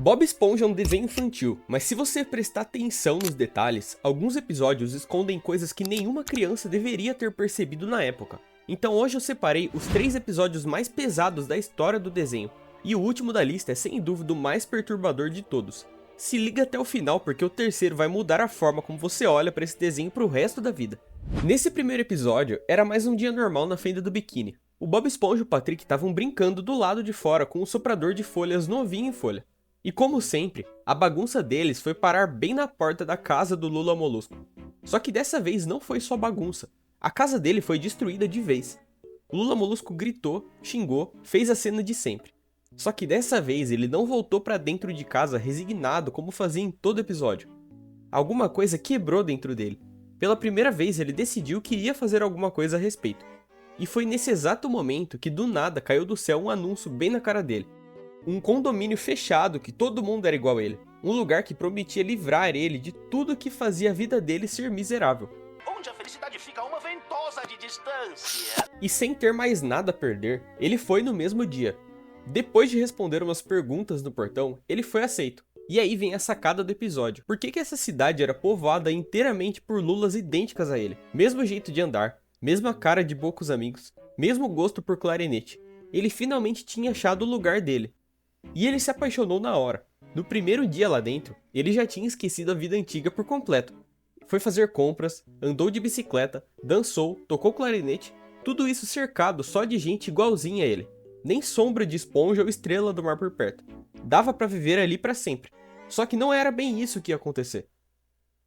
Bob Esponja é um desenho infantil, mas se você prestar atenção nos detalhes, alguns episódios escondem coisas que nenhuma criança deveria ter percebido na época. Então hoje eu separei os 3 episódios mais pesados da história do desenho, e o último da lista é sem dúvida o mais perturbador de todos. Se liga até o final porque o terceiro vai mudar a forma como você olha para esse desenho pro resto da vida. Nesse primeiro episódio, era mais um dia normal na fenda do biquíni. O Bob Esponja e o Patrick estavam brincando do lado de fora com um soprador de folhas novinho em folha. E como sempre, a bagunça deles foi parar bem na porta da casa do Lula Molusco. Só que dessa vez não foi só bagunça, a casa dele foi destruída de vez. O Lula Molusco gritou, xingou, fez a cena de sempre. Só que dessa vez ele não voltou pra dentro de casa resignado como fazia em todo episódio. Alguma coisa quebrou dentro dele. Pela primeira vez ele decidiu que ia fazer alguma coisa a respeito. E foi nesse exato momento que do nada caiu do céu um anúncio bem na cara dele. Um condomínio fechado que todo mundo era igual a ele. Um lugar que prometia livrar ele de tudo que fazia a vida dele ser miserável. Onde a felicidade fica a uma ventosa de distância. E sem ter mais nada a perder, ele foi no mesmo dia. Depois de responder umas perguntas no portão, ele foi aceito. E aí vem a sacada do episódio. Por que essa cidade era povoada inteiramente por lulas idênticas a ele? Mesmo jeito de andar, mesma cara de bocos amigos, mesmo gosto por clarinete. Ele finalmente tinha achado o lugar dele. E ele se apaixonou na hora. No primeiro dia lá dentro, ele já tinha esquecido a vida antiga por completo. Foi fazer compras, andou de bicicleta, dançou, tocou clarinete, tudo isso cercado só de gente igualzinha a ele. Nem sombra de esponja ou estrela do mar por perto. Dava pra viver ali pra sempre. Só que não era bem isso que ia acontecer.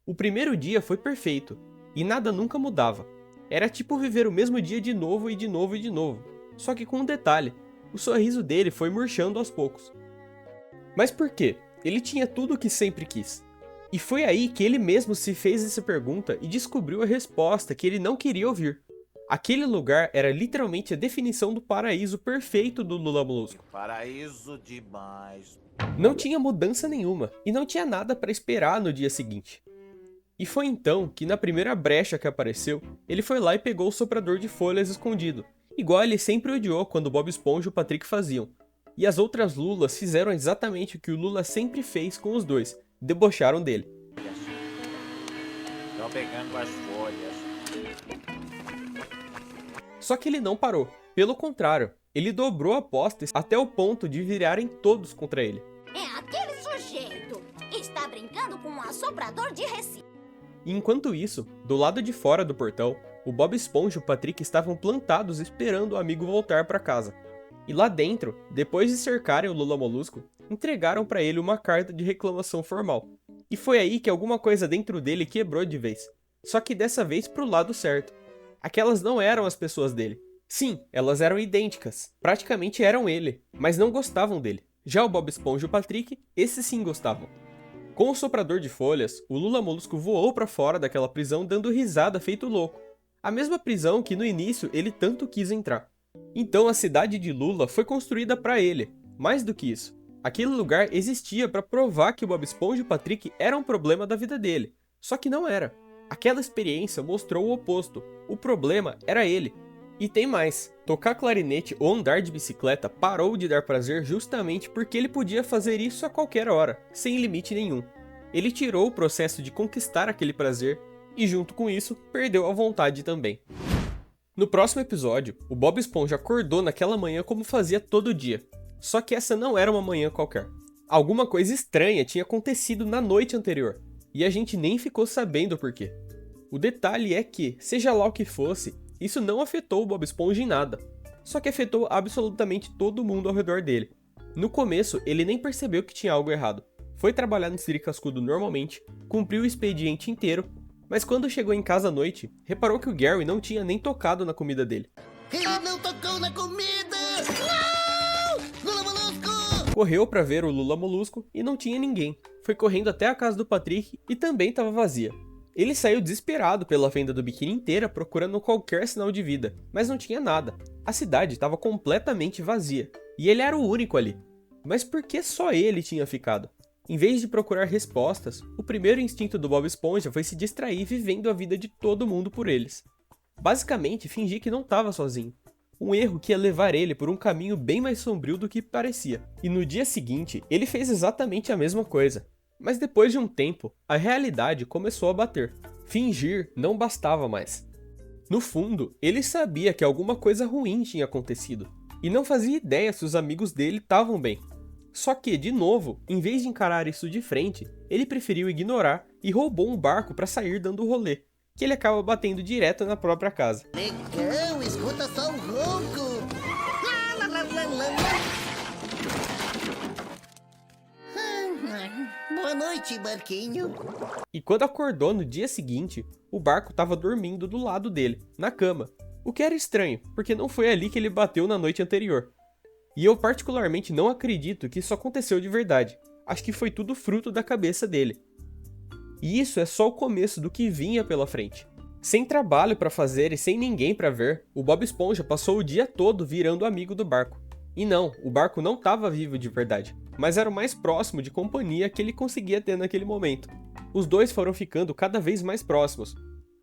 O primeiro dia foi perfeito, e nada nunca mudava. Era tipo viver o mesmo dia de novo e de novo e de novo. Só que com um detalhe. O sorriso dele foi murchando aos poucos. Mas por quê? Ele tinha tudo o que sempre quis. E foi aí que ele mesmo se fez essa pergunta e descobriu a resposta que ele não queria ouvir. Aquele lugar era literalmente a definição do paraíso perfeito do Lula Molusco. Paraíso demais. Não tinha mudança nenhuma e não tinha nada para esperar no dia seguinte. E foi então que na primeira brecha que apareceu, ele foi lá e pegou o soprador de folhas escondido. Igual ele sempre odiou quando Bob Esponja e o Patrick faziam. E as outras Lulas fizeram exatamente o que o Lula sempre fez com os dois, debocharam dele. Estão pegando as folhas. Só que ele não parou, pelo contrário, ele dobrou a aposta até o ponto de virarem todos contra ele. É aquele sujeito! Está brincando com um assoprador de Recife. Enquanto isso, do lado de fora do portão, o Bob Esponja e o Patrick estavam plantados esperando o amigo voltar para casa. E lá dentro, depois de cercarem o Lula Molusco, entregaram para ele uma carta de reclamação formal. E foi aí que alguma coisa dentro dele quebrou de vez. Só que dessa vez pro lado certo. Aquelas não eram as pessoas dele. Sim, elas eram idênticas. Praticamente eram ele, mas não gostavam dele. Já o Bob Esponja e o Patrick, esses sim gostavam. Com o soprador de folhas, o Lula Molusco voou para fora daquela prisão dando risada feito louco. A mesma prisão que no início ele tanto quis entrar. Então a cidade de Lula foi construída para ele. Mais do que isso, aquele lugar existia para provar que o Bob Esponja e o Patrick eram um problema da vida dele. Só que não era. Aquela experiência mostrou o oposto. O problema era ele. E tem mais, tocar clarinete ou andar de bicicleta parou de dar prazer justamente porque ele podia fazer isso a qualquer hora, sem limite nenhum. Ele tirou o processo de conquistar aquele prazer e junto com isso, perdeu a vontade também. No próximo episódio, o Bob Esponja acordou naquela manhã como fazia todo dia. Só que essa não era uma manhã qualquer. Alguma coisa estranha tinha acontecido na noite anterior, e a gente nem ficou sabendo o porquê. O detalhe é que, seja lá o que fosse, isso não afetou o Bob Esponja em nada, só que afetou absolutamente todo mundo ao redor dele. No começo, ele nem percebeu que tinha algo errado. Foi trabalhar no Siri Cascudo normalmente, cumpriu o expediente inteiro, mas quando chegou em casa à noite, reparou que o Gary não tinha nem tocado na comida dele. Ele não tocou na comida! Não! Lula Molusco! Correu pra ver o Lula Molusco e não tinha ninguém. Foi correndo até a casa do Patrick e também estava vazia. Ele saiu desesperado pela fenda do biquíni inteira procurando qualquer sinal de vida, mas não tinha nada. A cidade estava completamente vazia, e ele era o único ali. Mas por que só ele tinha ficado? Em vez de procurar respostas, o primeiro instinto do Bob Esponja foi se distrair vivendo a vida de todo mundo por eles. Basicamente, fingir que não estava sozinho. um erro que ia levar ele por um caminho bem mais sombrio do que parecia. E no dia seguinte, ele fez exatamente a mesma coisa. Mas depois de um tempo, a realidade começou a bater. Fingir não bastava mais. No fundo, ele sabia que alguma coisa ruim tinha acontecido, e não fazia ideia se os amigos dele estavam bem. Só que, de novo, em vez de encarar isso de frente, ele preferiu ignorar e roubou um barco para sair dando rolê, que ele acaba batendo direto na própria casa. Legal, escuta só o ronco. Lá, lá, lá, lá, lá, lá. Boa noite, barquinho. E quando acordou no dia seguinte, o barco estava dormindo do lado dele, na cama. O que era estranho, porque não foi ali que ele bateu na noite anterior. E eu particularmente não acredito que isso aconteceu de verdade. Acho que foi tudo fruto da cabeça dele. E isso é só o começo do que vinha pela frente. Sem trabalho para fazer e sem ninguém para ver, o Bob Esponja passou o dia todo virando amigo do barco. E não, o barco não estava vivo de verdade, mas era o mais próximo de companhia que ele conseguia ter naquele momento. Os dois foram ficando cada vez mais próximos.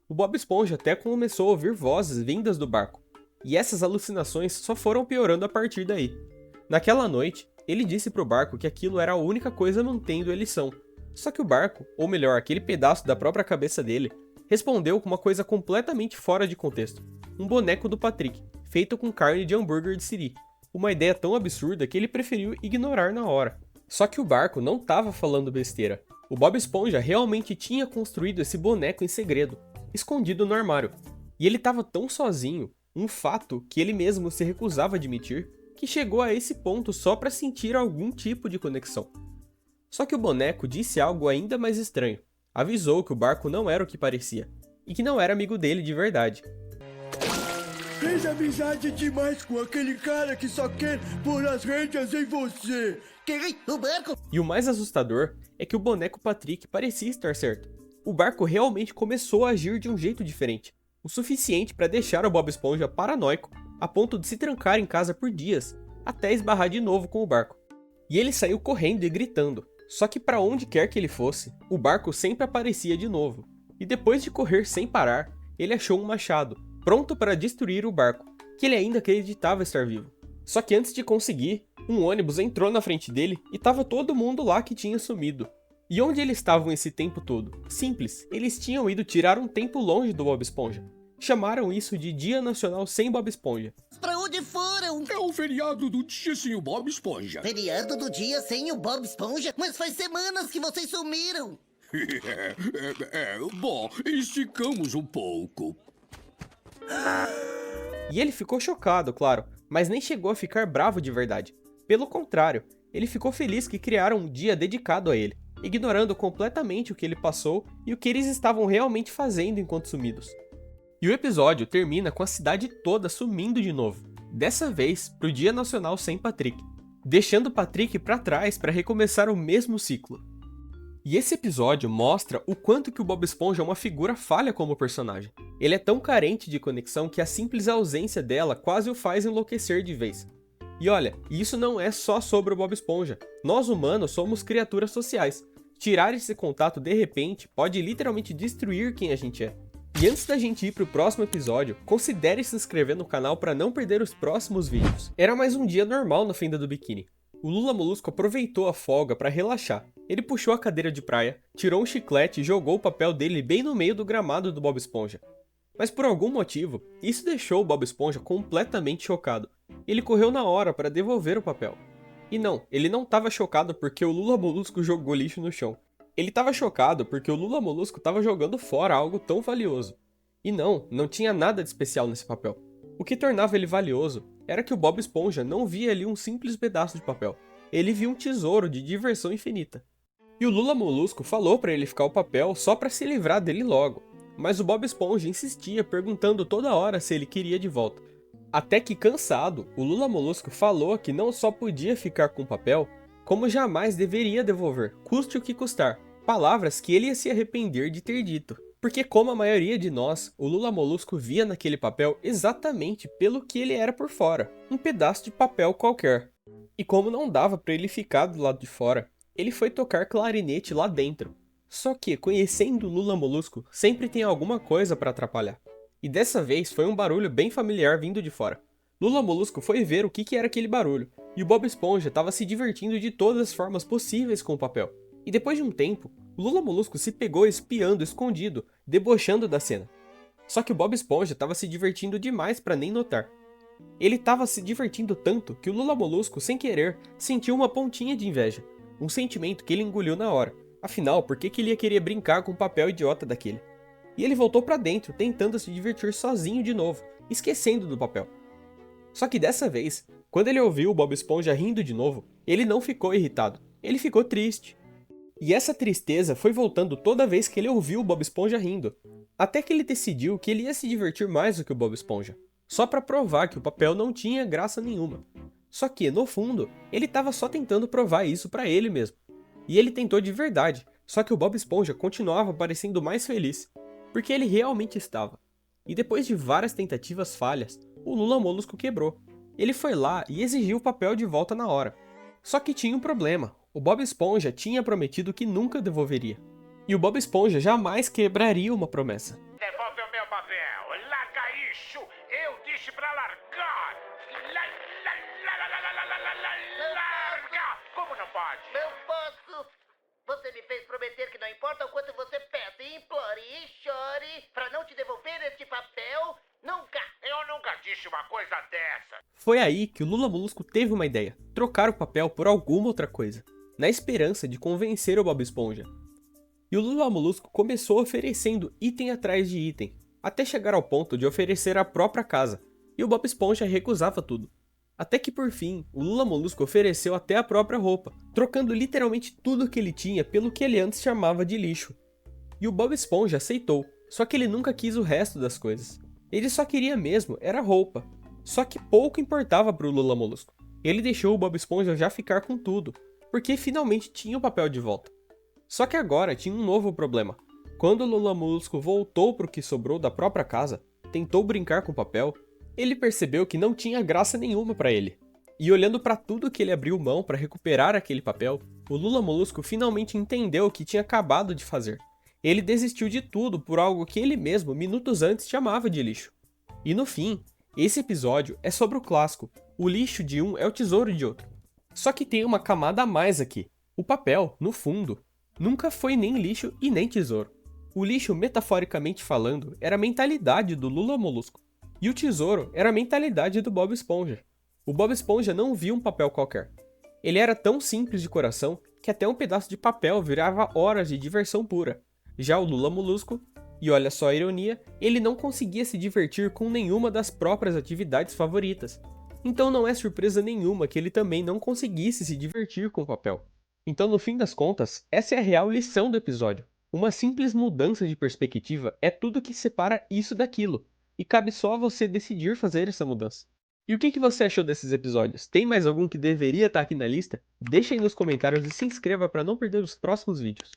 O Bob Esponja até começou a ouvir vozes vindas do barco, e essas alucinações só foram piorando a partir daí. Naquela noite, ele disse pro barco que aquilo era a única coisa mantendo eles são. Só que o barco, ou melhor, aquele pedaço da própria cabeça dele, respondeu com uma coisa completamente fora de contexto. Um boneco do Patrick, feito com carne de hambúrguer de siri. Uma ideia tão absurda que ele preferiu ignorar na hora. Só que o barco não estava falando besteira. O Bob Esponja realmente tinha construído esse boneco em segredo, escondido no armário. E ele estava tão sozinho, um fato que ele mesmo se recusava a admitir, que chegou a esse ponto só para sentir algum tipo de conexão. Só que o boneco disse algo ainda mais estranho. Avisou que o barco não era o que parecia, e que não era amigo dele de verdade. Fez amizade demais com aquele cara que só quer pôr as rédeas em você. Quem? O barco? E o mais assustador é que o boneco Patrick parecia estar certo. O barco realmente começou a agir de um jeito diferente, o suficiente para deixar o Bob Esponja paranoico, a ponto de se trancar em casa por dias, até esbarrar de novo com o barco. E ele saiu correndo e gritando, só que para onde quer que ele fosse, o barco sempre aparecia de novo. E depois de correr sem parar, ele achou um machado, pronto para destruir o barco, que ele ainda acreditava estar vivo. Só que antes de conseguir, um ônibus entrou na frente dele e tava todo mundo lá que tinha sumido. E onde eles estavam esse tempo todo? Simples, eles tinham ido tirar um tempo longe do Bob Esponja. Chamaram isso de Dia Nacional Sem Bob Esponja. Pra onde foram? É o feriado do dia sem o Bob Esponja. Feriado do dia sem o Bob Esponja? Mas faz semanas que vocês sumiram. Bom, esticamos um pouco. E ele ficou chocado, claro, mas nem chegou a ficar bravo de verdade. Pelo contrário, ele ficou feliz que criaram um dia dedicado a ele, ignorando completamente o que ele passou e o que eles estavam realmente fazendo enquanto sumidos. E o episódio termina com a cidade toda sumindo de novo, dessa vez pro Dia Nacional Sem Patrick, deixando Patrick pra trás para recomeçar o mesmo ciclo. E esse episódio mostra o quanto que o Bob Esponja é uma figura falha como personagem. Ele é tão carente de conexão que a simples ausência dela quase o faz enlouquecer de vez. E olha, isso não é só sobre o Bob Esponja. Nós humanos somos criaturas sociais. Tirar esse contato de repente pode literalmente destruir quem a gente é. E antes da gente ir pro próximo episódio, considere se inscrever no canal para não perder os próximos vídeos. Era mais um dia normal na Fenda do Biquíni. O Lula Molusco aproveitou a folga para relaxar. Ele puxou a cadeira de praia, tirou um chiclete e jogou o papel dele bem no meio do gramado do Bob Esponja. Mas por algum motivo, isso deixou o Bob Esponja completamente chocado. Ele correu na hora para devolver o papel. E não, ele não estava chocado porque o Lula Molusco jogou lixo no chão. Ele estava chocado porque o Lula Molusco estava jogando fora algo tão valioso. E não tinha nada de especial nesse papel. O que tornava ele valioso era que o Bob Esponja não via ali um simples pedaço de papel. Ele via um tesouro de diversão infinita. E o Lula Molusco falou para ele ficar o papel só para se livrar dele logo. Mas o Bob Esponja insistia, perguntando toda hora se ele queria de volta. Até que, cansado, o Lula Molusco falou que não só podia ficar com o papel, como jamais deveria devolver, custe o que custar. Palavras que ele ia se arrepender de ter dito. Porque como a maioria de nós, o Lula Molusco via naquele papel exatamente pelo que ele era por fora. Um pedaço de papel qualquer. E como não dava para ele ficar do lado de fora, ele foi tocar clarinete lá dentro. Só que, conhecendo o Lula Molusco, sempre tem alguma coisa para atrapalhar. E dessa vez foi um barulho bem familiar vindo de fora. Lula Molusco foi ver o que era aquele barulho, e o Bob Esponja estava se divertindo de todas as formas possíveis com o papel. E depois de um tempo, o Lula Molusco se pegou espiando escondido, debochando da cena. Só que o Bob Esponja estava se divertindo demais para nem notar. Ele estava se divertindo tanto que o Lula Molusco, sem querer, sentiu uma pontinha de inveja, um sentimento que ele engoliu na hora. Afinal, por que ele ia querer brincar com o papel idiota daquele? E ele voltou para dentro, tentando se divertir sozinho de novo, esquecendo do papel. Só que dessa vez, quando ele ouviu o Bob Esponja rindo de novo, ele não ficou irritado, ele ficou triste. E essa tristeza foi voltando toda vez que ele ouviu o Bob Esponja rindo, até que ele decidiu que ele ia se divertir mais do que o Bob Esponja, só para provar que o papel não tinha graça nenhuma. Só que, no fundo, ele estava só tentando provar isso para ele mesmo. E ele tentou de verdade, só que o Bob Esponja continuava parecendo mais feliz, porque ele realmente estava. E depois de várias tentativas falhas, o Lula Molusco quebrou. Ele foi lá e exigiu o papel de volta na hora. Só que tinha um problema, o Bob Esponja tinha prometido que nunca devolveria. E o Bob Esponja jamais quebraria uma promessa. Devolve o meu papel. Larga isso. Eu disse pra largar. Larga. Como não pode? Não posso. Você me fez prometer que não importa o quanto você peça, implore e chore pra não te devolver este papel, nunca. Eu nunca disse uma coisa dessa. Foi aí que o Lula Molusco teve uma ideia, trocar o papel por alguma outra coisa, na esperança de convencer o Bob Esponja. E o Lula Molusco começou oferecendo item atrás de item, até chegar ao ponto de oferecer a própria casa, e o Bob Esponja recusava tudo. Até que por fim, o Lula Molusco ofereceu até a própria roupa, trocando literalmente tudo que ele tinha pelo que ele antes chamava de lixo. E o Bob Esponja aceitou, só que ele nunca quis o resto das coisas. Ele só queria mesmo era roupa, só que pouco importava para o Lula Molusco. Ele deixou o Bob Esponja já ficar com tudo, porque finalmente tinha o papel de volta. Só que agora tinha um novo problema. Quando o Lula Molusco voltou para o que sobrou da própria casa, tentou brincar com o papel, ele percebeu que não tinha graça nenhuma para ele. E olhando para tudo que ele abriu mão para recuperar aquele papel, o Lula Molusco finalmente entendeu o que tinha acabado de fazer. Ele desistiu de tudo por algo que ele mesmo, minutos antes, chamava de lixo. E no fim, esse episódio é sobre o clássico, o lixo de um é o tesouro de outro. Só que tem uma camada a mais aqui. O papel, no fundo, nunca foi nem lixo e nem tesouro. O lixo, metaforicamente falando, era a mentalidade do Lula Molusco. E o tesouro era a mentalidade do Bob Esponja. O Bob Esponja não via um papel qualquer. Ele era tão simples de coração que até um pedaço de papel virava horas de diversão pura. Já o Lula Molusco, e olha só a ironia, ele não conseguia se divertir com nenhuma das próprias atividades favoritas. Então não é surpresa nenhuma que ele também não conseguisse se divertir com o papel. Então no fim das contas, essa é a real lição do episódio. Uma simples mudança de perspectiva é tudo que separa isso daquilo. E cabe só a você decidir fazer essa mudança. E o que você achou desses episódios? Tem mais algum que deveria estar aqui na lista? Deixa aí nos comentários e se inscreva para não perder os próximos vídeos.